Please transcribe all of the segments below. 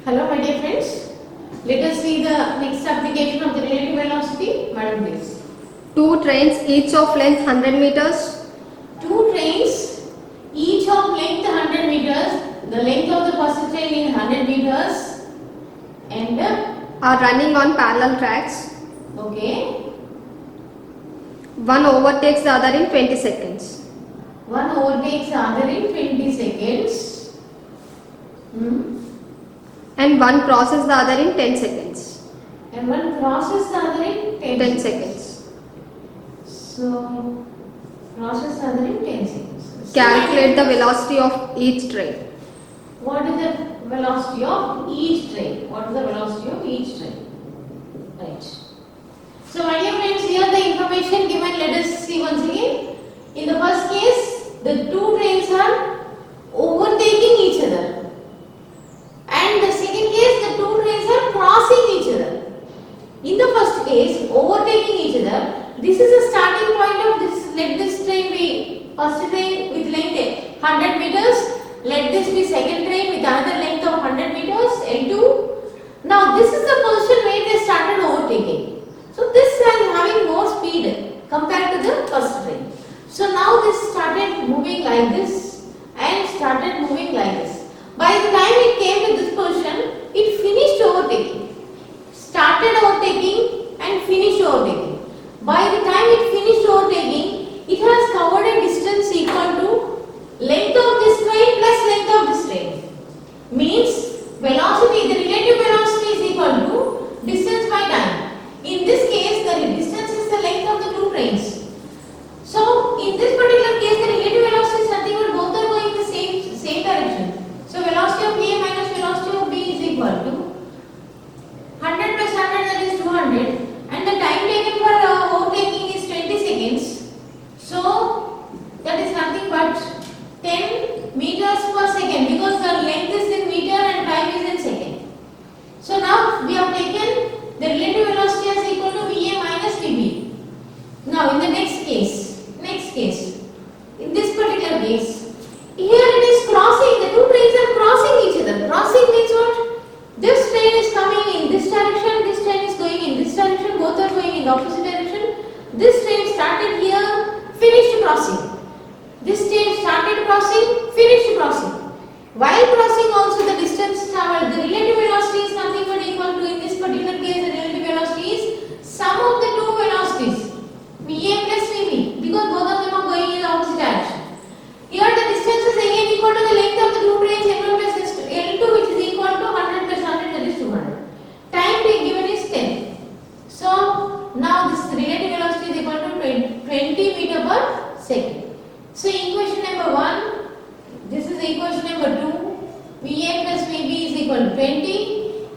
Hello my dear friends, let us see the next application of the relative velocity. Madam please. Two trains each of length 100 meters. Two trains each of length 100 meters. The length of the first train is 100 meters and Are running on parallel tracks. okay, One overtakes the other in 20 seconds. one overtakes the other in 20 seconds. And one crosses the other in 10 seconds. And one crosses the other in 10 seconds. So crosses the other in 10 seconds. Calculate the velocity of each train. What is the velocity of each train? What is the velocity of each train? Right. So my dear friends, here the information given, let us see once again. In the first case, the two trains are overtaking each other. And the second case, the two trains are crossing each other. In the first case, overtaking each other, this is the starting point of this. Let this train be first train with length 100 meters. Let this be second train with another length of 100 meters, L2. Now this is the position where they started overtaking. So this is having more speed compared to the first train. So now this started moving like this and started moving like this. By the time it came to this position, it finished overtaking. Started overtaking and finished overtaking. By the time it finished overtaking, it has covered a distance equal to length of this train plus length of this train. Means velocity, the relative velocity is equal to distance by time. In this case, the distance is the length of the two trains. So in this particular case, the relative velocity is nothing but both are going in the same direction. So velocity of A minus velocity of B is equal to 100 plus 100, that is 200, and the time taken for overtaking is 20 seconds. So that is nothing but 10 meters per second, because the length is in meter and time is in second. So now we have taken the relative velocity as equal to VA minus VB. Now in the next case, in this particular case, here it is crossing, the two trains are crossing each other. Crossing means what? This train is coming in this direction, this train is going in this direction, both are going in the opposite direction. This train started here, finished crossing. This train started crossing, finished crossing. While crossing also the distance traveled, the relative velocity is nothing but equal to, in this particular case the relative velocity is sum of the two velocities, VA plus VB, because both of them are going in the opposite direction. Here the distance is again equal to the length of the two trains L1 plus L2, which is equal to 100 plus 100, that is 200. Time given is 10. So now this relative velocity is equal to 20 meter per second. So equation number 1, this is equation number 2, VA plus VB is equal to 20.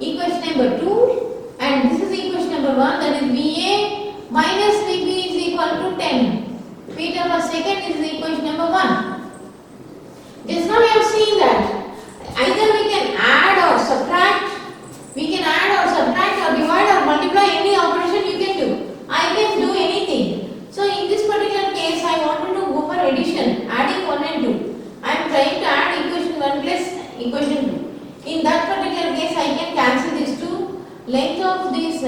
Equation number 2, and this is equation number 1, that is VA minus VB is equal to 10 meter per second. This is equation number 1. Just now we have seen that either we can add or subtract, or divide or multiply, any operation you can do. I can do anything. So in this particular case, I wanted to go for addition, adding 1 and 2. I am trying to add equation 1 plus equation 2. In that particular case, I can cancel these two. Length of this, 2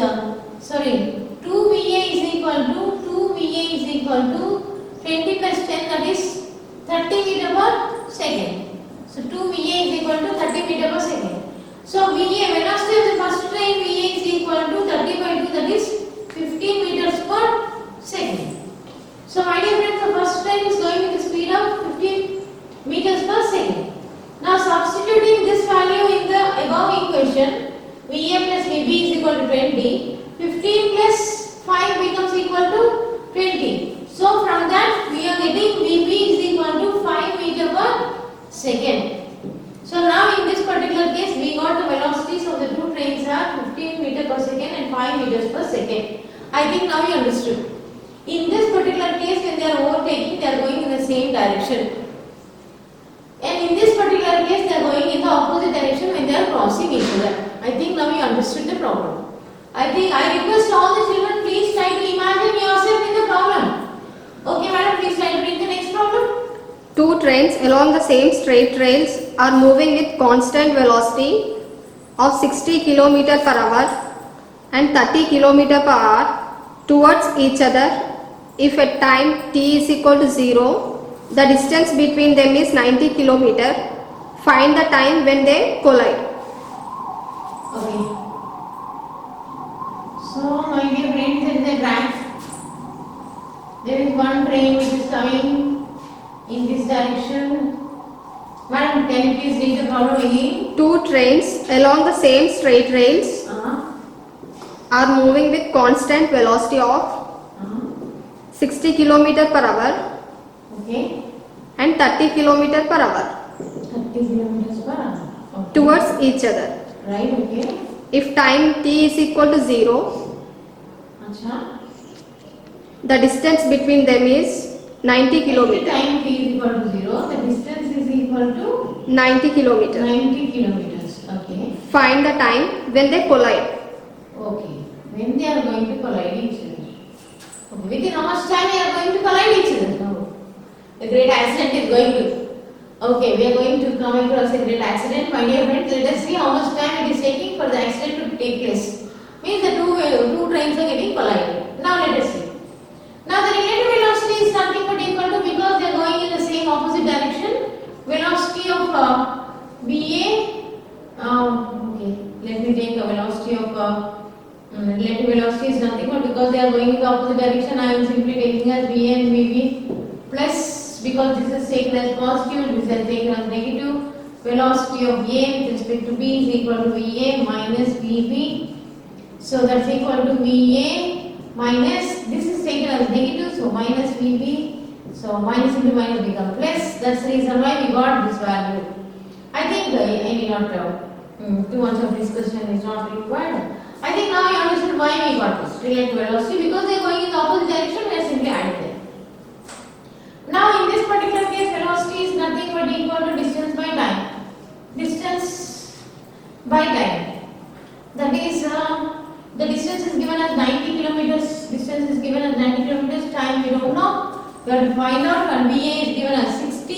VA is equal to 20 plus 10, that is 30 meter per second. So 2 VA is equal to 30 meter per second. So VA, velocity of the first train VA is equal to 30 by 2, that is 15 meters per second. So my dear friends, the first train is going with the speed of 15 meters per second. Now substituting this value in the above equation, VA plus VB is equal to 20. 15 plus 5 becomes equal to 20. So from that we are getting VB is equal to 5 meter per second. So now in this particular case we got the velocities of the two trains are 15 meter per second and 5 meters per second. I think now you understood. In this particular case, when they are overtaking, they are going in the same direction. And in this particular case, they are going in the opposite direction when they are crossing each other. I think now you understood the problem. I request all the children, please try to imagine yourself in the problem. Okay, madam, please try to read the next problem. Two trains along the same straight rails are moving with constant velocity of 60 km per hour and 30 km per hour towards each other if at time t is equal to 0, the distance between them is 90 km. Find the time when they collide. Okay. So, my dear friends, there is a graph. There is one train which is coming in this direction. Madam, can you please read the problem again? Two trains along the same straight rails are moving with constant velocity of 60 km per hour Okay. and 30 km per hour 30 kilometers per hour. Okay. towards each other. Right, okay. If time t is equal to 0, Acha. the distance between them is 90 If km. time t is equal to 0, the distance is equal to 90 km. 90 kilometers. Okay. Find the time when they collide. Okay. When they are going to collide each other. Okay. Within how much time they are going to collide each other? No. A great accident is going to. Okay, we are going to come across a great accident. My dear friends, let us see how much time it is taking for the accident to take place. Means the two trains are getting collided. Now let us see. Now the relative velocity is nothing but equal to, because they are going in the same opposite direction, velocity of VA. Okay, let me take the velocity of relative velocity is nothing but, because they are going in the opposite direction, I am simply taking as VA and VB plus, because this is taken as positive, this is taken as negative. Velocity of A with respect to B is equal to VA minus VB. So that's equal to VA minus, this is taken as negative, so minus VB. So minus into minus become plus. That's the reason why we got this value. I think I need not too much of discussion is not required. I think now you understand why we got this relative velocity, because they are going in the opposite direction, we are simply adding them. Now in this particular case, velocity is nothing but equal to distance by time. Distance by time. That is, the distance is given as 90 kilometers. Distance is given as 90 kilometers. Time we don't know. We have to find out. And VA is given as 60.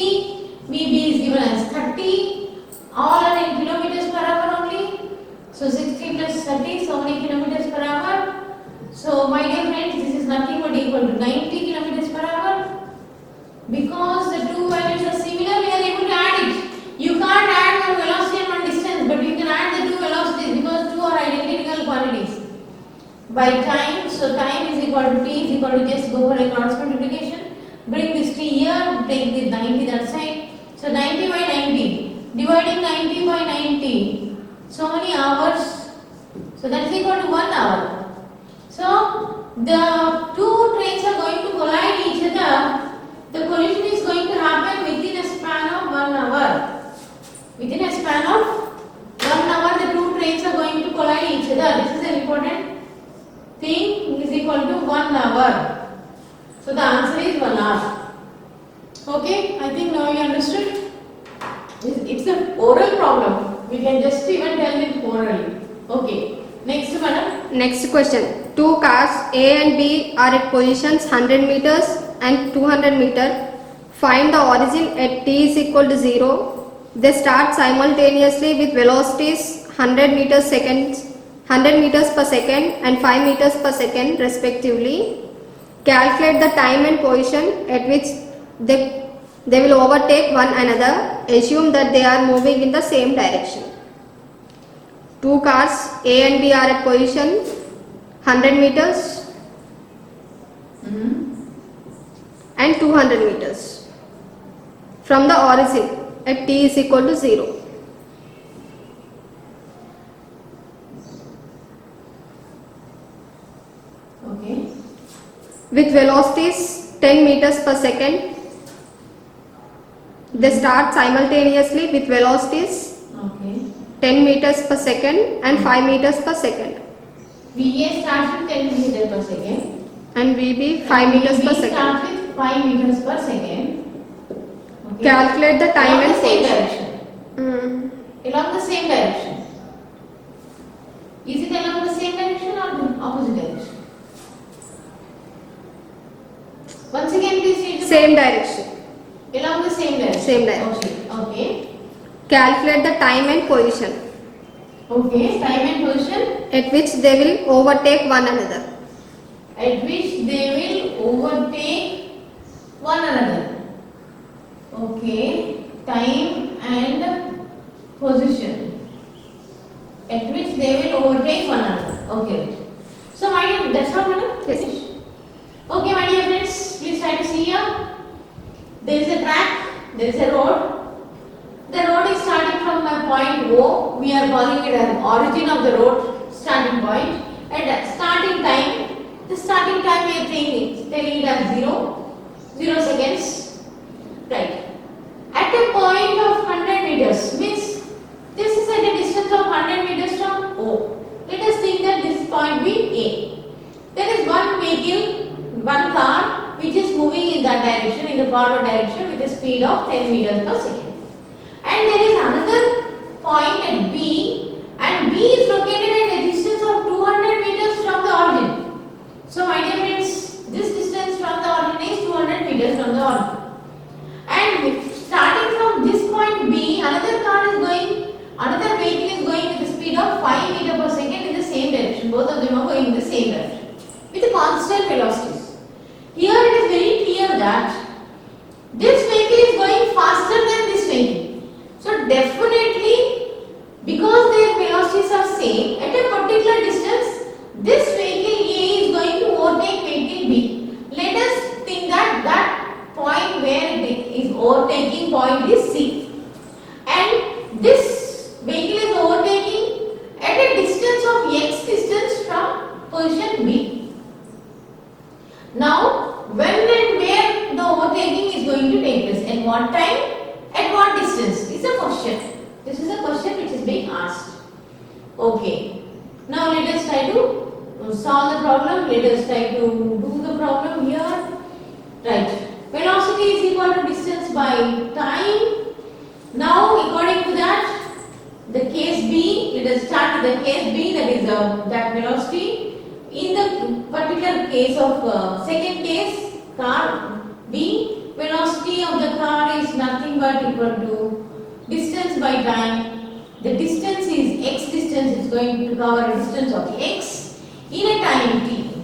VB is given as 30. All are in kilometers per hour only. So 60 plus 30, so many kilometers per hour. So my dear friends, this is nothing but equal to 90 kilometers per hour. Because the two values are similar, we are able to add it. You can't add one velocity and one distance, but you can add the two velocities because two are identical quantities. By time, so time is equal to t is equal to, just go for a cross multiplication. Bring this t here, take the 90 that side. So 90 by 90, dividing 90 by 90. So many hours? So that is equal to 1 hour. So the two trains are going to collide each other. The collision is going to happen within a span of 1 hour. Within a span of 1 hour, the two trains are going to collide each other. This is an important thing, is equal to 1 hour. So the answer is 1 hour. Okay, I think now you understood. It's an oral problem. We can just even tell it orally. Okay, next madam. Next question. Two cars A and B are at positions 100 meters and 200 meter. Find the origin at t is equal to 0. They start simultaneously with velocities 100 meters per second and 5 meters per second respectively. Calculate the time and position at which they will overtake one another. Assume that they are moving in the same direction. Two cars A and B are at position 100 meters and 200 meters from the origin at t is equal to 0. Okay. With velocities 10 meters per second, they start simultaneously with velocities Okay. 10 meters per second and 5 meters per second, VA starts with 10 meters per second. and VB 5 meters per VB second. starts with 5 meters per second. Okay. Calculate the time Along and the same position. direction. Along the same direction. Is it along the same direction or the opposite direction? Once again, please read the Same direction. along the same direction. Same direction. Okay. Okay. Calculate the time and position. Okay, time and position at which they will overtake one another. at which they will overtake one another. Okay, time and position at which they will overtake one another. Okay. So my dear, that's all, madam? Yes. Finish. Okay, my dear friends, please try to see here. There is a track, there is a road. The road is starting from a point O. We are calling it as origin of the road starting point. At starting time, the starting time we are telling it as 0 seconds. Right. At a point of 100 meters, means this is at a distance of 100 meters from O. Let us think that this point be A. There is one vehicle, one car which is moving in that direction, in the forward direction with a speed of 10 meters per second. And there is another point at B, and B is located at a distance of 200 meters from the origin. So my dear friends, this distance from the origin is 200 meters from the origin. And starting from this point B, another vehicle is going with a speed of 5 meters per second in the same direction. Both of them are going in the same direction with constant velocities. Here it is very clear that this vehicle is going faster than this vehicle. So definitely, because their velocities are same, at a particular distance, this vehicle A is going to overtake vehicle B. Let us think that point where it is overtaking point is C. And this vehicle is overtaking at a distance of X distance from position B. Now, when and where the overtaking is going to take place, at what time, at what distance, is a question. This is a question which is being asked. Okay. Now let us try to solve the problem. Let us try to do the problem here. Right. Velocity is equal to distance by time. Now according to that, the case B, let us start with the case B, that is that velocity. In the particular case of second case, car B, velocity of the car is nothing but equal to distance by time. The distance is x distance, is going to cover a distance of x in a time t.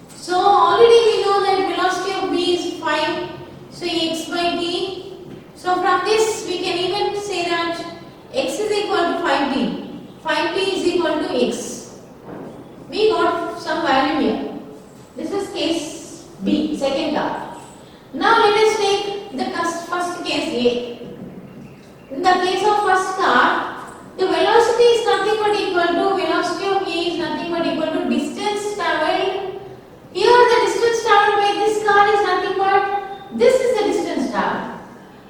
So already we know that velocity of B is 5, so x by t. So from this we can even say that x is equal to 5t. 5t is equal to x. We got some value here. This is case B, second car. Now let us take the first case A. In the case of first car, the velocity is nothing but equal to, velocity of A is nothing but equal to distance traveled. Here the distance traveled by this car is nothing but, this is the distance traveled.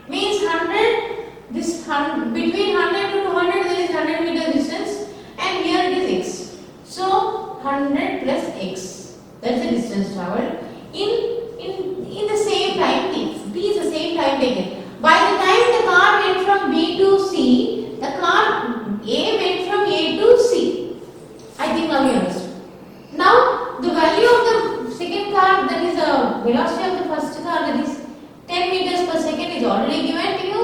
Means 100, between 100 to 200 there is 100 meter distance, and here it is x. So 100 plus x, that's the distance traveled in the same time t. T is the same time taken. By the time the car went from B to C, the car A went from A to C. I think now you understand. Now the value of the second car, that is the velocity of the first car, that is 10 meters per second, is already given to you.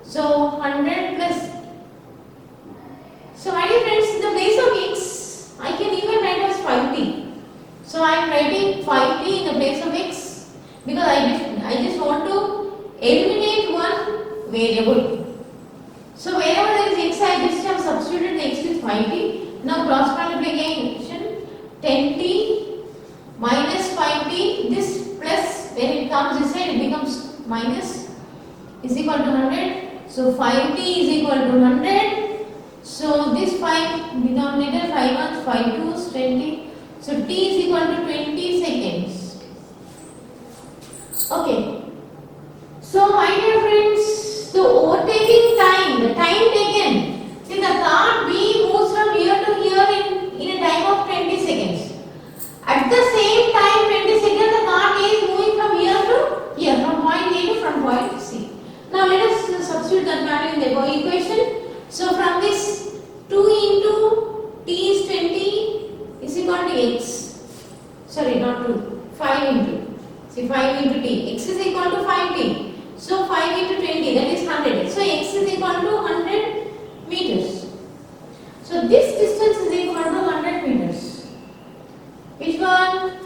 So 100 plus. So my dear friends, in the place of x, I can even write as 5t. So I am writing 5t in the place of x because I just want to eliminate one variable. So wherever there is x, I just have substituted the x with 5t. Now cross multiplication, 10t minus 5t, this plus, when it comes this side it becomes minus, is equal to 100. So 5t is equal to 100. So this 5 denominator, 5 1s, 5 2s, 20. So t is equal to 20 seconds. Okay. So my dear friends, the overtaking time, the time taken, see the car B moves from here to here in a time of 20 seconds. At the same time 20 seconds, the car A is moving from here to here, from point A to from point C. Now let us substitute that value in the equation. So from this 2 into t is 20 is equal to x. Sorry, not 2, 5 into. See 5 into t. X is equal to 5t. So 5 into 20, that is 100. So x is equal to 100 meters. So this distance is equal to 100 meters. Which one?